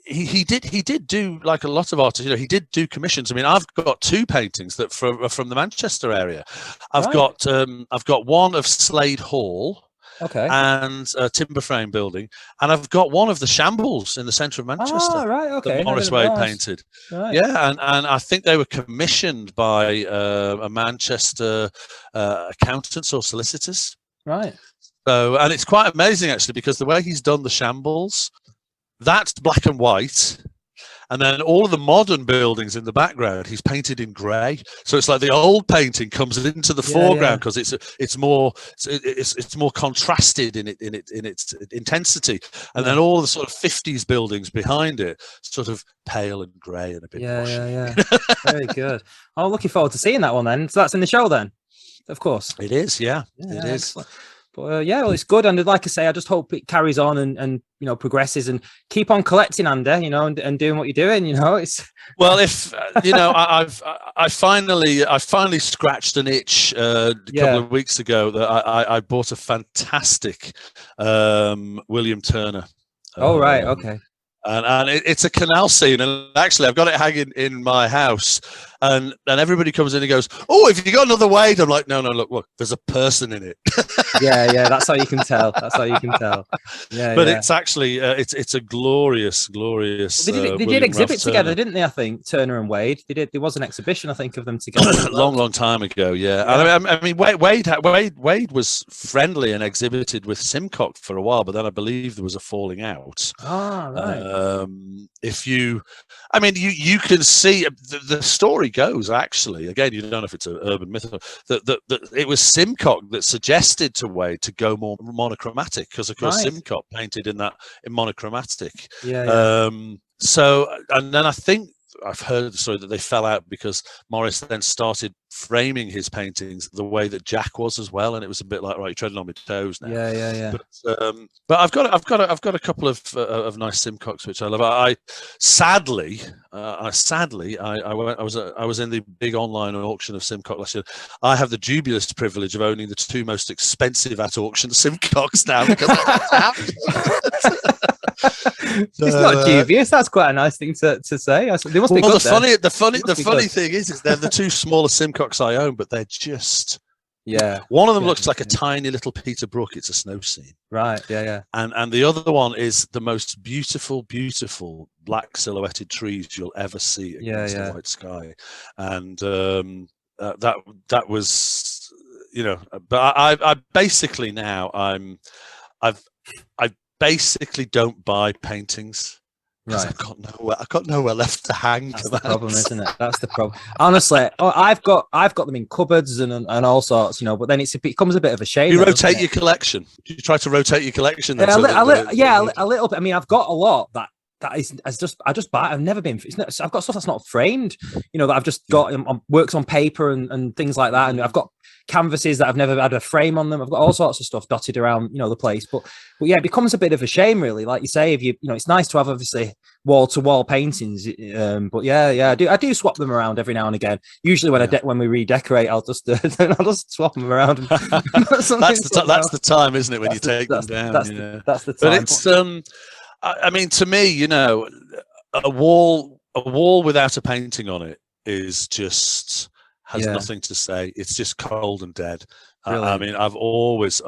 he did do, like a lot of artists, he did do commissions. I mean, I've got 2 paintings that from the Manchester area. I've got one of Slade Hall.
Okay.
And a timber frame building, and I've got one of the shambles in the centre of Manchester.
Oh, right, okay.
That Maurice Wade painted. Right. Yeah, and I think they were commissioned by a Manchester accountants or solicitors.
Right.
So, and it's quite amazing actually, because the way he's done the shambles, that's black and white. And then all of the modern buildings in the background, he's painted in grey. So it's like the old painting comes into the foreground because it's more contrasted in its intensity. And then all the sort of 50s buildings behind it, sort of pale and grey and a bit washy.
Yeah. Very good. I'm looking forward to seeing that one then. So that's in the show then, of course.
It is, it is.
Excellent. But well, it's good, and like I say, I just hope it carries on and progresses, and keep on collecting, Andy, and doing what you're doing. It's
well, if I finally scratched an itch a couple of weeks ago that I bought a fantastic William Turner.
Oh right, okay.
And it's a canal scene, and actually I've got it hanging in my house, and everybody comes in and goes, "Oh, have you got another Wade?" I'm like, no, look, there's a person in it.
yeah, that's how you can tell. Yeah,
but it's actually it's a glorious.
Well, they did exhibit together, didn't they? I think Turner and Wade. There was an exhibition, I think, of them together.
long time ago. Yeah. I mean, Wade was friendly and exhibited with Simcock for a while, but then I believe there was a falling out.
Ah, right.
You can see the story goes, actually, again, you don't know if it's an urban myth, that it was Simcock that suggested to Wade to go more monochromatic, because of course Simcock painted in monochromatic. So, and then I think I've heard the story that they fell out because Maurice then started framing his paintings the way that Jack was as well, and it was a bit like, right, you're treading on my toes now.
Yeah.
But I've got a couple of nice Simcocks which I love. I was in the big online auction of Simcock last year. I have the dubious privilege of owning the two most expensive at auction Simcocks now because
it's not dubious. That's quite a nice thing to say. They must be good.
The funny thing is they're the two smallest Simcocks I own, but they're just one of them looks like a tiny little Peter Brook. It's a snow scene,
right? Yeah.
And the other one is the most beautiful black silhouetted trees you'll ever see against the white sky, and that was But I basically now I basically don't buy paintings because I've got nowhere left to hang.
That's the problem, isn't it? That's the problem. Honestly, I've got them in cupboards and all sorts, but then it becomes a bit of a shame.
You rotate your collection. You try to rotate your collection. Then,
a little bit. I mean, I've got a lot that I just buy. I've never been. I've got stuff that's not framed. That I've just got works on paper and things like that. And I've got canvases that I've never had a frame on them. I've got all sorts of stuff dotted around, the place. But yeah, it becomes a bit of a shame, really. Like you say, if it's nice to have obviously wall to wall paintings. But yeah, I do swap them around every now and again. Usually when we redecorate, I'll just swap them around.
That's the time, isn't it? When you take them down.
That's the time.
But it's I mean, to me, a wall without a painting on it is just has nothing to say. It's just cold and dead. I mean, I've always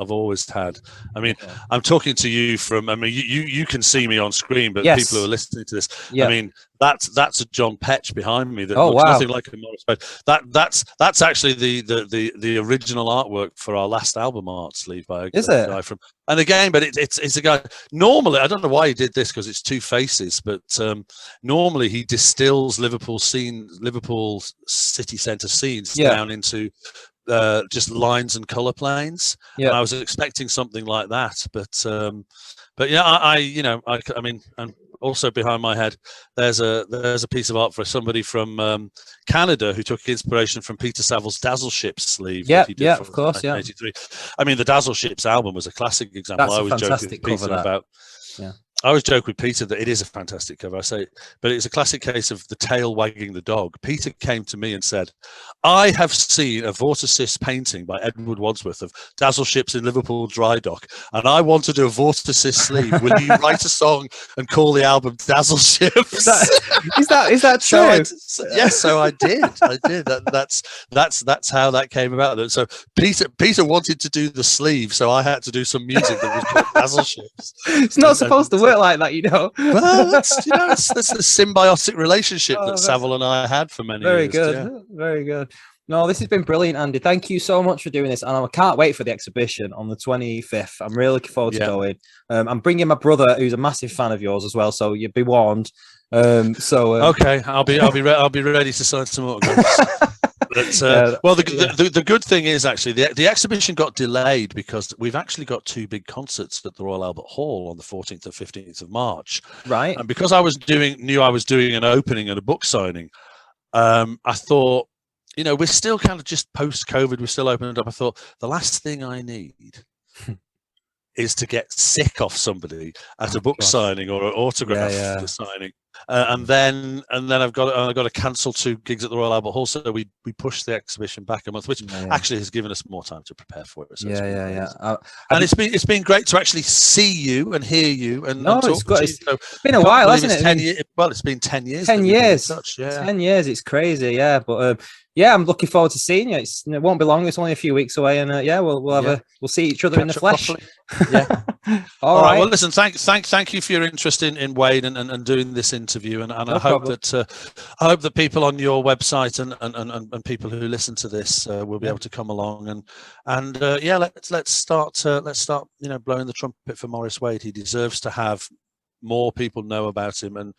had. I mean, I'm talking to you from. I mean, you can see me on screen, but people who are listening to this, I mean, that's a John Petch behind me that looks nothing like a Maurice Wade. That's actually the original artwork for our last album art sleeve by a guy from. And again, but it's a guy. Normally, I don't know why he did this because it's two faces, but normally he distills Liverpool city centre scenes down into. Just lines and color planes. And I was expecting something like that, but yeah, I mean, and also behind my head, there's a piece of art for somebody from Canada who took inspiration from Peter Saville's Dazzle Ships sleeve.
Of course,
1983. I mean, the Dazzle Ships album was a classic example.
That's
I always joke with Peter about. I always joke with Peter that it is a fantastic cover. I say, but it's a classic case of the tail wagging the dog. Peter came to me and said, I have seen a Vorticist painting by Edward Wadsworth of Dazzle Ships in Liverpool Dry Dock, and I want to do a Vorticist sleeve. Will you write a song and call the album Dazzle Ships?
Is that true?
So I did. That's how that came about. So Peter wanted to do the sleeve, so I had to do some music that was called Dazzle Ships.
It's not supposed to work like that,
Well, that's the symbiotic relationship that Saville and I had for many years.
Very good. No, this has been brilliant, Andy. Thank you so much for doing this. And I can't wait for the exhibition on the 25th. I'm really looking forward to going. I'm bringing my brother, who's a massive fan of yours as well. So you'd be warned.
Okay, I'll be ready to sign some autographs. Well, the good thing is actually the exhibition got delayed because we've actually got two big concerts at the Royal Albert Hall on the 14th and 15th of March.
Right.
And because I knew I was doing an opening and a book signing, I thought, we're still kind of just post-COVID. We're still opening up. I thought the last thing I need is to get sick off somebody at a book signing or an autograph signing. And then I've got to cancel 2 gigs at the Royal Albert Hall, so we pushed the exhibition back a month, which actually has given us more time to prepare for it. So and it's been great to actually see you and hear you and talk to you.
It's been a while, hasn't it?
10 years. Well, it's been 10 years.
10 years. 10 years. It's crazy. Yeah, but I'm looking forward to seeing you. It won't be long. It's only a few weeks away, and we'll see each other in the flesh.
Yeah. All right. Well, listen. Thank you for your interest in Wade and doing this interview, and I hope that people on your website and people who listen to this will be able to come along and let's start blowing the trumpet for Maurice Wade. He deserves to have more people know about him and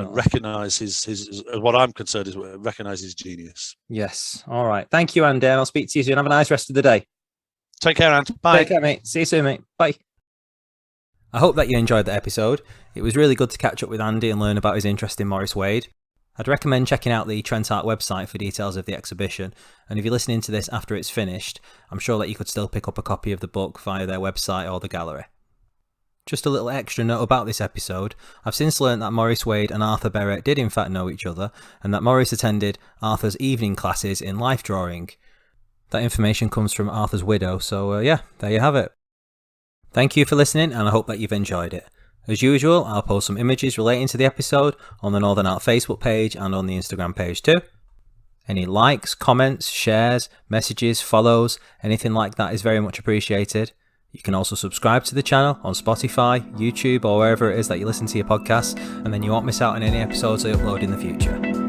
recognize his what I'm concerned is recognize his genius.
Yes. All right. Thank you, Andy. I'll speak to you soon. Have a nice rest of the day.
Take care, Andy. Bye.
Take care, mate. See you soon, mate. Bye. I hope that you enjoyed the episode. It was really good to catch up with Andy and learn about his interest in Maurice Wade. I'd recommend checking out the Trent Art website for details of the exhibition, and if you're listening to this after it's finished, I'm sure that you could still pick up a copy of the book via their website or the gallery. Just a little extra note about this episode. I've since learnt that Maurice Wade and Arthur Berrett did in fact know each other, and that Maurice attended Arthur's evening classes in life drawing. That information comes from Arthur's widow, so there you have it. Thank you for listening, and I hope that you've enjoyed it. As usual, I'll post some images relating to the episode on the Northern Art Facebook page and on the Instagram page too. Any likes, comments, shares, messages, follows, anything like that is very much appreciated. You can also subscribe to the channel on Spotify, YouTube, or wherever it is that you listen to your podcasts, and then you won't miss out on any episodes I upload in the future.